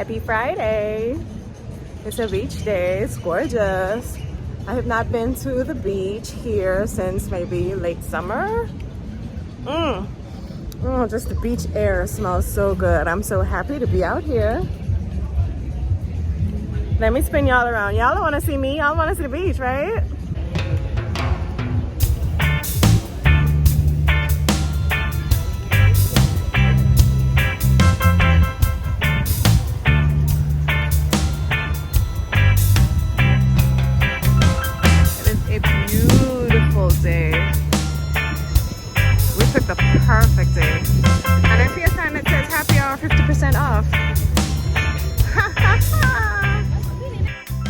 Happy Friday. It's a beach day. It's gorgeous. I have not been to the beach here since maybe late summer. Oh, just the beach air smells so good. I'm so happy to be out here. Let me spin y'all around. Y'all don't want to see me. Y'all want to see the beach, right? The perfect day, and I see a sign that says happy hour 50% off.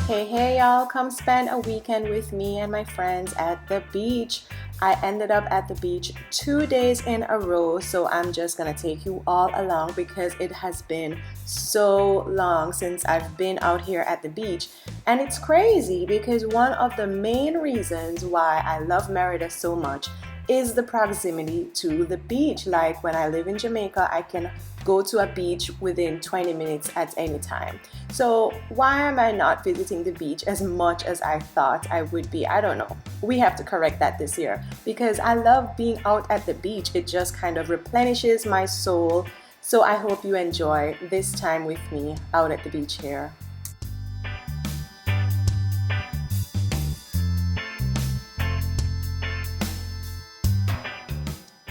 Hey y'all, come spend a weekend with me and my friends at the beach. I ended up at the beach 2 days in a row, so I'm just gonna take you all along because it has been so long since I've been out here at the beach. And it's crazy because one of the main reasons why I love Mérida so much is the proximity to the beach. Like when I live in Jamaica, I can go to a beach within 20 minutes at any time. So why am I not visiting the beach as much as I thought I would be? I don't know. We have to correct that this year because I love being out at the beach. It just kind of replenishes my soul. So I hope you enjoy this time with me out at the beach here.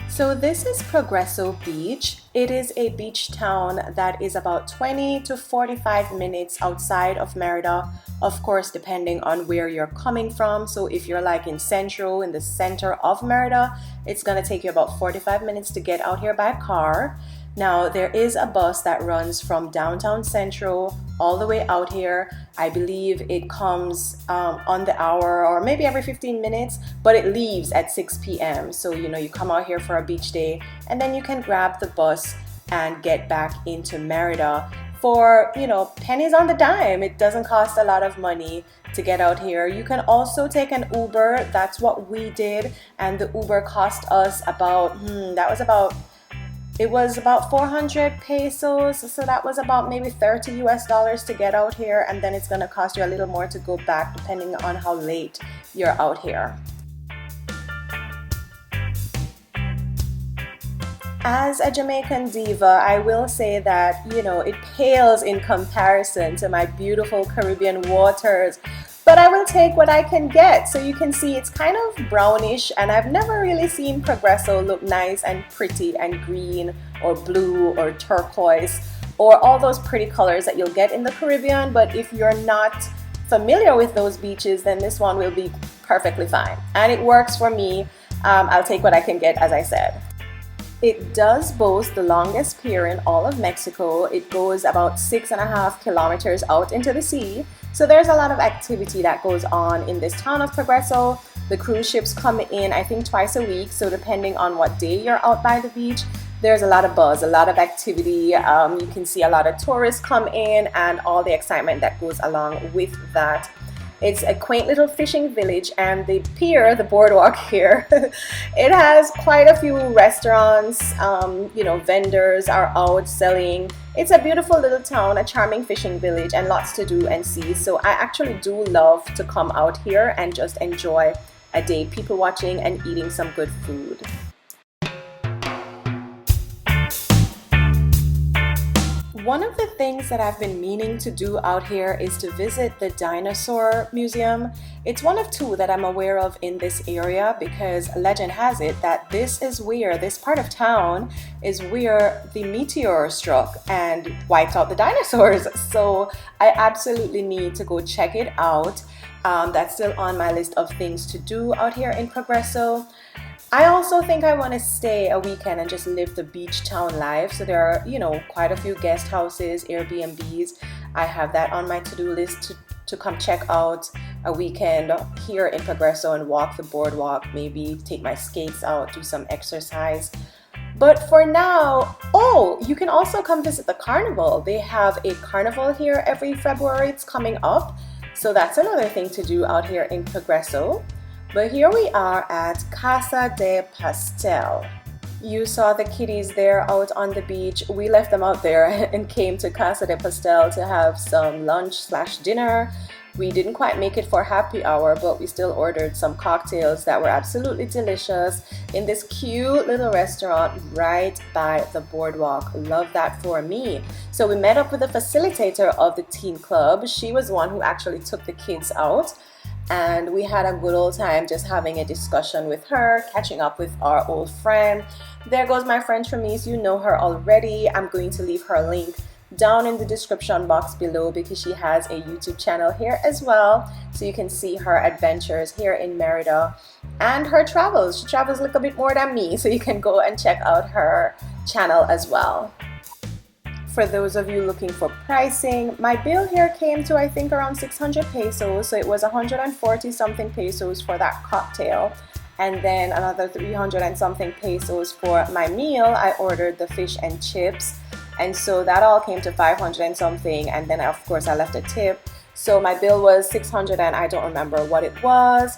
So this is Progreso Beach. It is a beach town that is about 20 to 45 minutes outside of Mérida, of course depending on where you're coming from. So if you're like in Central, in the center of Mérida, it's gonna take you about 45 minutes to get out here by car. Now there is a bus that runs from downtown Central all the way out here. I believe it comes on the hour or maybe every 15 minutes, but it leaves at 6 p.m. So you come out here for a beach day and then you can grab the bus and get back into Mérida for pennies on the dime. It doesn't cost a lot of money to get out here. You can also take an Uber. That's what we did, and the Uber cost us about it was about 400 pesos, so that was about maybe $30 US to get out here, and then it's gonna cost you a little more to go back depending on how late you're out here. As a Jamaican diva, I will say that, it pales in comparison to my beautiful Caribbean waters. But I will take what I can get. So you can see it's kind of brownish, and I've never really seen Progreso look nice and pretty and green or blue or turquoise or all those pretty colors that you'll get in the Caribbean. But if you're not familiar with those beaches, then this one will be perfectly fine. And it works for me. I'll take what I can get, as I said. It does boast the longest pier in all of Mexico. It goes about 6.5 kilometers out into the sea. So there's a lot of activity that goes on in this town of Progreso. The cruise ships come in, I think, twice a week. So depending on what day you're out by the beach, there's a lot of buzz, a lot of activity. You can see a lot of tourists come in and all the excitement that goes along with that. It's a quaint little fishing village, and the pier, the boardwalk here, it has quite a few restaurants, vendors are out selling. It's a beautiful little town, a charming fishing village, and lots to do and see. So I actually do love to come out here and just enjoy a day people watching and eating some good food. One of the things that I've been meaning to do out here is to visit the Dinosaur Museum. It's one of two that I'm aware of in this area because legend has it that this part of town is where the meteor struck and wiped out the dinosaurs. So I absolutely need to go check it out. That's still on my list of things to do out here in Progreso. I also think I want to stay a weekend and just live the beach town life. So there are, quite a few guest houses, Airbnbs. I have that on my to-do list to come check out a weekend here in Progreso and walk the boardwalk, maybe take my skates out, do some exercise. But for now, you can also come visit the carnival. They have a carnival here every February. It's coming up. So that's another thing to do out here in Progreso. But here we are at Casa de Pastel. You saw the kitties there out on the beach. We left them out there and came to Casa de Pastel to have some lunch slash dinner. We didn't quite make it for happy hour, but we still ordered some cocktails that were absolutely delicious in this cute little restaurant right by the boardwalk. Love that for me. So we met up with the facilitator of the teen club. She was the one who actually took the kids out. And we had a good old time just having a discussion with her, catching up with our old friend. There goes my friend Tremice. You know her already. I'm going to leave her link down in the description box below because she has a YouTube channel here as well. So you can see her adventures here in Mérida and her travels. She travels a little bit more than me, so you can go and check out her channel as well. For those of you looking for pricing, my bill here came to I think around 600 pesos, so it was 140 something pesos for that cocktail, and then another 300 and something pesos for my meal. I ordered the fish and chips, and so that all came to 500 and something, and then of course I left a tip, so my bill was 600 and I don't remember what it was.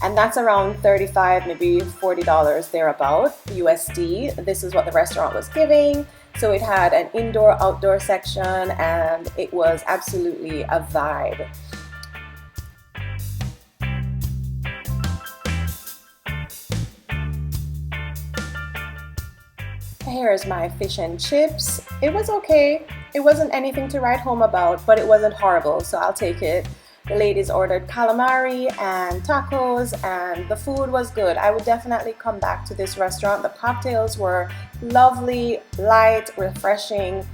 And that's around $35, maybe $40 thereabout USD. This is what the restaurant was giving. So it had an indoor-outdoor section and it was absolutely a vibe. Here's my fish and chips. It was okay. It wasn't anything to write home about, but it wasn't horrible, so I'll take it. The ladies ordered calamari and tacos and the food was good. I would definitely come back to this restaurant. The cocktails were lovely, light, refreshing,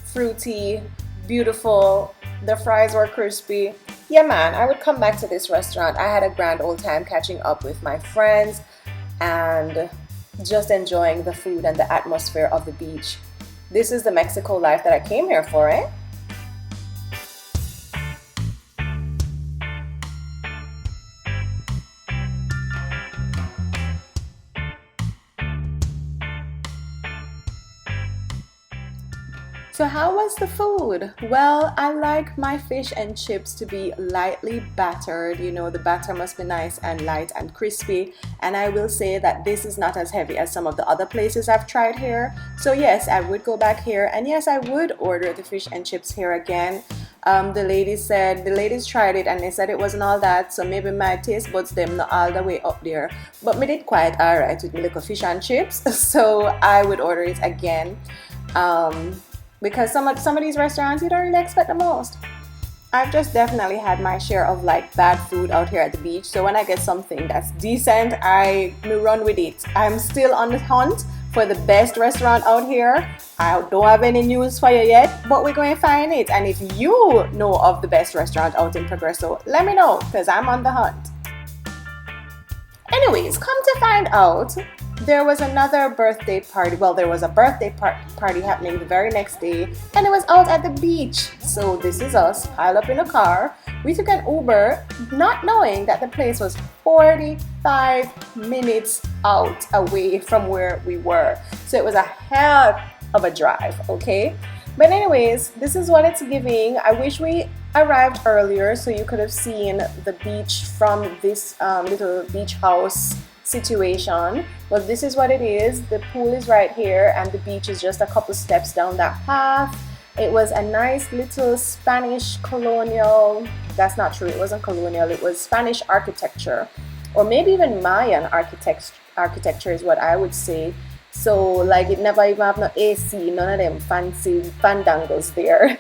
fruity, beautiful. The fries were crispy. Yeah man, I would come back to this restaurant. I had a grand old time catching up with my friends and just enjoying the food and the atmosphere of the beach. This is the Mexico life that I came here for, eh? So how was the food? Well, I like my fish and chips to be lightly battered. You know, the batter must be nice and light and crispy. And I will say that this is not as heavy as some of the other places I've tried here. So yes, I would go back here. And yes, I would order the fish and chips here again. The ladies tried it and they said it wasn't all that. So maybe my taste buds them not all the way up there. But me did quite alright with my little fish and chips. So I would order it again. Because some of these restaurants you don't really expect the most. I've just definitely had my share of like bad food out here at the beach, so when I get something that's decent, I run with it. I'm still on the hunt for the best restaurant out here. I don't have any news for you yet, but we're going to find it. And if you know of the best restaurant out in Progreso, let me know because I'm on the hunt. Anyways, come to find out, there was another birthday party. Well, there was a birthday party happening the very next day, and it was out at the beach. So this is us piled up in a car. We took an Uber, not knowing that the place was 45 minutes out away from where we were. So it was a hell of a drive, okay? But anyways, this is what it's giving. I wish we arrived earlier so you could have seen the beach from this little beach house situation. But this is what it is. The pool is right here and the beach is just a couple steps down that path. It was a nice little Spanish colonial, that's not true, it wasn't colonial, it was Spanish architecture, or maybe even Mayan architecture is what I would say. So like it never even have no AC, none of them fancy fandangles there.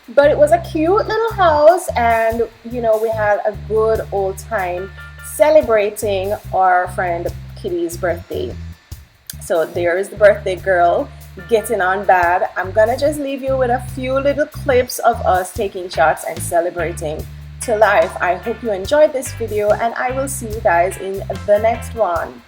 But it was a cute little house, and you know, we had a good old time celebrating our friend Kitty's birthday. So there is the birthday girl getting on bad. I'm gonna just leave you with a few little clips of us taking shots and celebrating to life. I hope you enjoyed this video, and I will see you guys in the next one.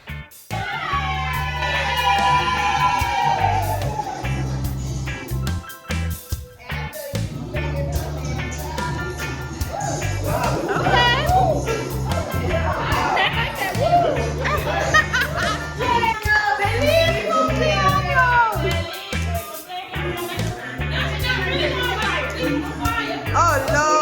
Oh, Lord.